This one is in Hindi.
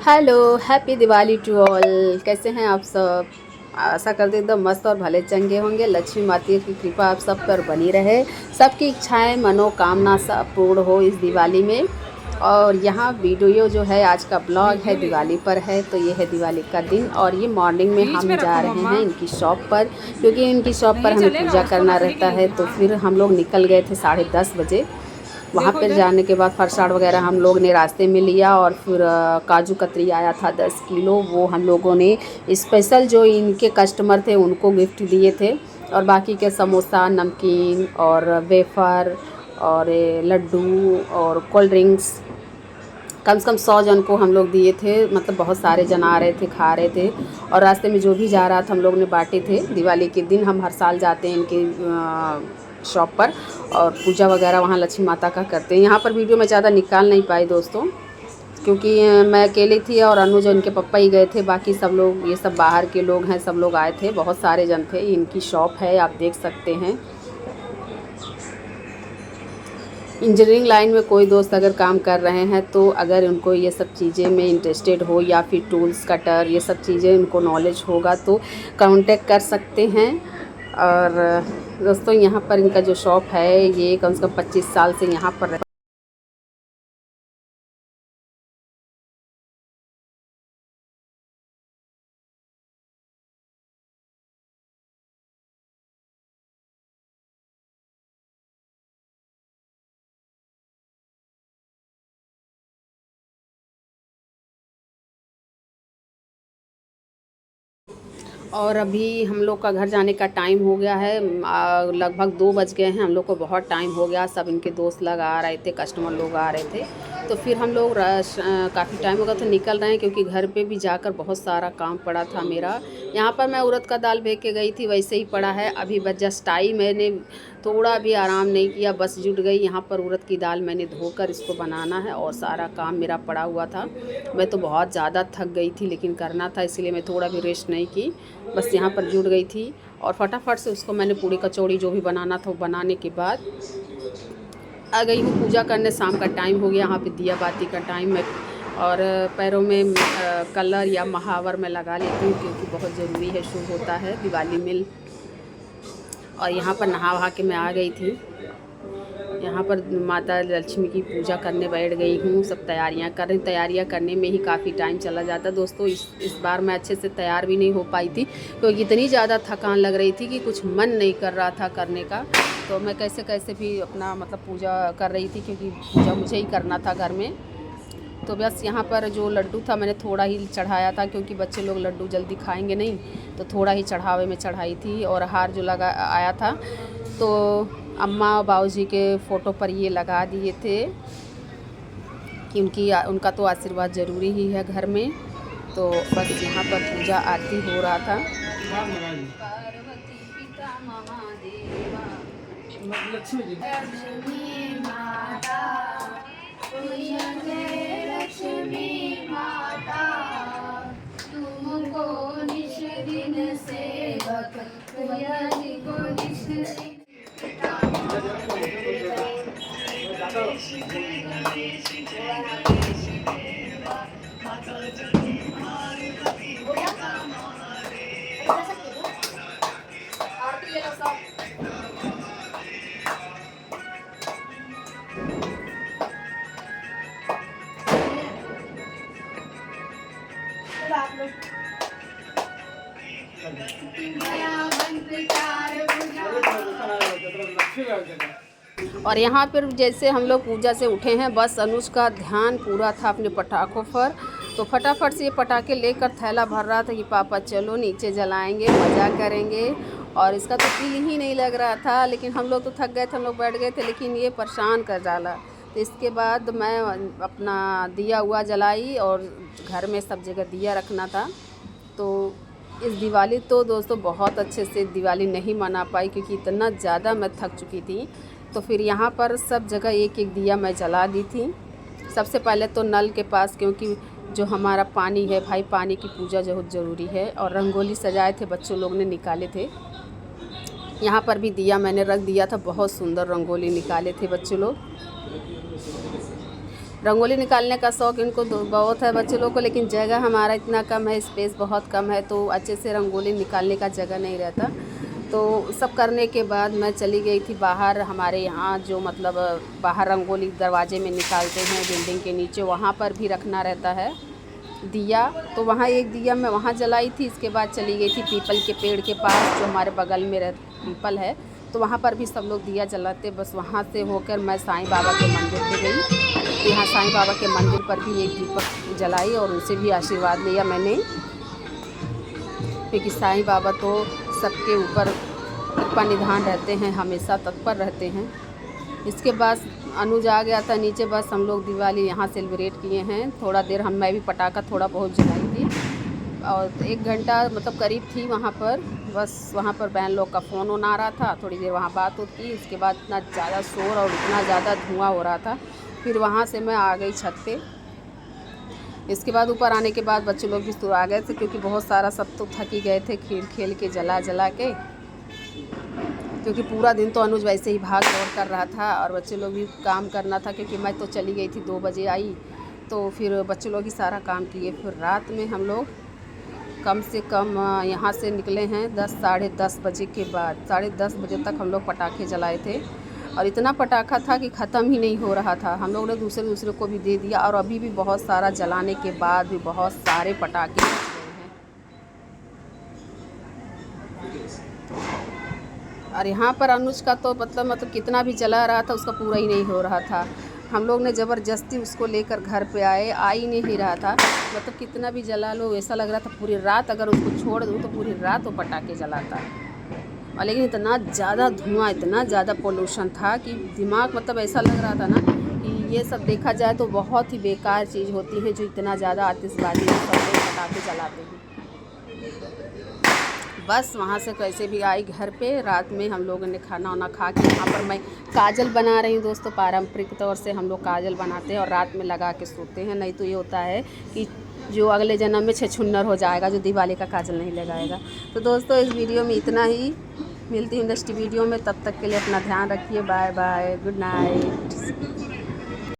Hello, happy Diwali to all. कैसे हैं आप सब? आशा करते एकदम मस्त और भले चंगे होंगे। लक्ष्मी माता की कृपा आप सब पर बनी रहे। सबकी इच्छाएं मनोकामना सब पूर्ण हो इस दिवाली में। और यहाँ वीडियो जो है, आज का ब्लॉग है दिवाली पर है। तो ये है दिवाली का दिन और ये मॉर्निंग में बीच हम में जा रखो रहे मम्मा। हैं इनकी शॉप पर, क्योंकि इनकी शॉप पर नहीं हमें चलेगा, पूजा उसको करना रखने के रहता लिए है। तो हाँ। फिर हम लोग निकल गए थे 10:30 बजे। वहाँ देखो पर इधर। जाने के बाद प्रसाद वगैरह हम लोग ने रास्ते में लिया और फिर काजू कतरी आया था 10 किलो, वो हम लोगों ने स्पेशल जो इनके कस्टमर थे उनको गिफ्ट दिए थे। और बाकी के समोसा, नमकीन और वेफ़र और लड्डू और कोल्ड ड्रिंक्स कम से कम 100 जन को हम लोग दिए थे। मतलब बहुत सारे जन आ रहे थे, खा रहे थे। और रास्ते में जो भी जा रहा था हम लोग ने बांटे थे। दिवाली के दिन हम हर साल जाते हैं इनके शॉप पर और पूजा वगैरह वहाँ लक्ष्मी माता का करते हैं। यहाँ पर वीडियो मैं ज़्यादा निकाल नहीं पाई दोस्तों, क्योंकि मैं अकेली थी और अनुज इनके पापा ही गए थे। बाकी सब लोग, ये सब बाहर के लोग हैं, सब लोग आए थे। बहुत सारे जन थे। इनकी शॉप है, आप देख सकते हैं। इंजीनियरिंग लाइन में कोई दोस्त अगर काम कर रहे हैं तो अगर उनको ये सब चीज़ें में इंटरेस्टेड हो या फिर टूल्स कटर ये सब चीज़ें उनको नॉलेज होगा तो कांटेक्ट कर सकते हैं। और दोस्तों यहाँ पर इनका जो शॉप है ये कम से कम 25 साल से यहाँ पर और अभी हम लोग का घर जाने का टाइम हो गया है। लगभग 2 बज गए हैं। हम लोग को बहुत टाइम हो गया। सब इनके दोस्त लोग आ रहे थे, कस्टमर लोग आ रहे थे। तो फिर हम लोग काफ़ी टाइम हो गया तो निकल रहे हैं, क्योंकि घर पे भी जाकर बहुत सारा काम पड़ा था मेरा। यहाँ पर मैं उड़द का दाल भेज के गई थी, वैसे ही पड़ा है। अभी बस जस्ट आई, मैंने थोड़ा भी आराम नहीं किया, बस जुट गई। यहाँ पर उड़द की दाल मैंने धोकर इसको बनाना है और सारा काम मेरा पड़ा हुआ था। मैं तो बहुत ज़्यादा थक गई थी, लेकिन करना था इसलिए मैं थोड़ा भी रेस्ट नहीं की। बस यहाँ पर जुट गई थी और फटाफट से उसको मैंने पूड़ी कचौड़ी जो भी बनाना था वो बनाने के बाद आ गई हूँ पूजा करने। शाम का टाइम हो गया, यहाँ पे दिया बाती का टाइम है। और पैरों में कलर या महावर मैं लगा लेती हूँ, क्योंकि बहुत ज़रूरी है, शुभ होता है दिवाली में। और यहाँ पर नहा वहा के मैं आ गई थी। यहाँ पर माता लक्ष्मी की पूजा करने बैठ गई हूँ। सब तैयारियाँ कर रही। तैयारियाँ करने में ही काफ़ी टाइम चला जाता दोस्तों। इस बार मैं अच्छे से तैयार भी नहीं हो पाई थी, क्योंकि इतनी ज़्यादा थकान लग रही थी कि कुछ मन नहीं कर रहा था करने का। तो मैं कैसे कैसे भी अपना मतलब पूजा कर रही थी, क्योंकि पूजा मुझे ही करना था घर में। तो बस यहाँ पर जो लड्डू था मैंने थोड़ा ही चढ़ाया था, क्योंकि बच्चे लोग लड्डू जल्दी खाएंगे नहीं, तो थोड़ा ही चढ़ावे में चढ़ाई थी। और हार जो लगा आया था तो अम्मा बाबूजी के फ़ोटो पर ये लगा दिए थे, कि उनका तो आशीर्वाद ज़रूरी ही है घर में। तो बस यहाँ पर पूजा आरती हो रहा था। पार्वती पिता महादेवा लक्ष्मी माता, लक्ष्मी माता, तुमको निश दिन सेवक को निश दिन। और यहाँ पर जैसे हम लोग पूजा से उठे हैं, बस अनुज का ध्यान पूरा था अपने पटाखों पर। तो फटाफट से ये पटाखे लेकर थैला भर रहा था कि पापा चलो नीचे जलाएंगे, मज़ा करेंगे। और इसका तो दिल ही नहीं लग रहा था, लेकिन हम लोग तो थक गए थे, हम लोग बैठ गए थे, लेकिन ये परेशान कर डाला। तो इसके बाद मैं अपना दिया हुआ जलाई और घर में सब जगह दिया रखना था। तो इस दिवाली तो दोस्तों बहुत अच्छे से दिवाली नहीं मना पाई, क्योंकि इतना ज़्यादा मैं थक चुकी थी। तो फिर यहाँ पर सब जगह एक एक दिया मैं जला दी थी। सबसे पहले तो नल के पास, क्योंकि जो हमारा पानी है भाई, पानी की पूजा बहुत ज़रूरी है। और रंगोली सजाए थे, बच्चों लोग ने निकाले थे। यहाँ पर भी दिया मैंने रख दिया था, बहुत सुंदर रंगोली निकाले थे बच्चे लोग। रंगोली निकालने का शौक़ इनको बहुत है बच्चे लोग को, लेकिन जगह हमारा इतना कम है, स्पेस बहुत कम है, तो अच्छे से रंगोली निकालने का जगह नहीं रहता। तो सब करने के बाद मैं चली गई थी बाहर। हमारे यहाँ जो मतलब बाहर रंगोली दरवाजे में निकालते हैं बिल्डिंग के नीचे, वहाँ पर भी रखना रहता है दिया। तो वहाँ एक दिया मैं वहाँ जलाई थी। इसके बाद चली गई थी पीपल के पेड़ के पास, जो हमारे बगल में पीपल है, तो वहाँ पर भी सब लोग दिया जलाते। बस वहाँ से होकर मैं साईं बाबा के मंदिर पे गई। यहाँ साईं बाबा के मंदिर पर भी एक दीपक जलाई और उनसे भी आशीर्वाद लिया मैंने, क्योंकि साईं बाबा तो सबके ऊपर कृपा निधान रहते हैं, हमेशा तत्पर रहते हैं। इसके बाद अनुज आ गया था नीचे। बस हम लोग दिवाली यहाँ सेलिब्रेट किए हैं। थोड़ा देर मैं भी पटाखा थोड़ा बहुत जलाई थी और 1 घंटा मतलब करीब थी वहाँ पर। बस वहाँ पर बहन लोग का फ़ोन ऑन आ रहा था, थोड़ी देर वहाँ बात की। उसके बाद इतना ज़्यादा शोर और इतना ज़्यादा धुआं हो रहा था, फिर वहाँ से मैं आ गई छत पे। इसके बाद ऊपर आने के बाद बच्चे लोग भी आ गए थे, क्योंकि बहुत सारा सब तो थक ही गए थे खेल खेल के, जला के, क्योंकि पूरा दिन तो अनुज वैसे ही भाग दौड़ कर रहा था और बच्चे लोग भी काम करना था, क्योंकि मैं तो चली गई थी 2 बजे आई, तो फिर बच्चे लोग ही सारा काम किए। फिर रात में हम लोग कम से कम यहाँ से निकले हैं 10 साढ़े 10 बजे के बाद। 10:30 बजे तक हम लोग पटाखे जलाए थे और इतना पटाखा था कि ख़त्म ही नहीं हो रहा था। हम लोग ने दूसरे को भी दे दिया और अभी भी बहुत सारा जलाने के बाद भी बहुत सारे पटाखे बच गए हैं। और यहाँ पर अनुज का तो मतलब कितना भी जला रहा था उसका पूरा ही नहीं हो रहा था। हम लोग ने ज़बरदस्ती उसको लेकर घर पे आए, आ ही नहीं रहा था। मतलब कितना भी जला लो, ऐसा लग रहा था पूरी रात अगर उसको छोड़ दूँ तो पूरी रात वो पटाखे जलाता है। और लेकिन इतना ज़्यादा धुआं, इतना ज़्यादा पोल्यूशन था कि दिमाग मतलब ऐसा लग रहा था ना कि ये सब देखा जाए तो बहुत ही बेकार चीज़ होती है, जो इतना ज़्यादा आतिशबाजी सब लोग पटाखे जलाते हैं। बस वहाँ से कैसे भी आई घर पे। रात में हम लोगों ने खाना वाना खा के, यहाँ पर मैं काजल बना रही हूँ दोस्तों। पारंपरिक तौर से हम लोग काजल बनाते हैं और रात में लगा के सोते हैं। नहीं तो ये होता है कि जो अगले जन्म में छछून्नर हो जाएगा, जो दिवाली का काजल नहीं लगाएगा। तो दोस्तों इस वीडियो में इतना ही। मिलती हूँ नेक्स्ट वीडियो में, तब तक के लिए अपना ध्यान रखिए। Bye bye, good night.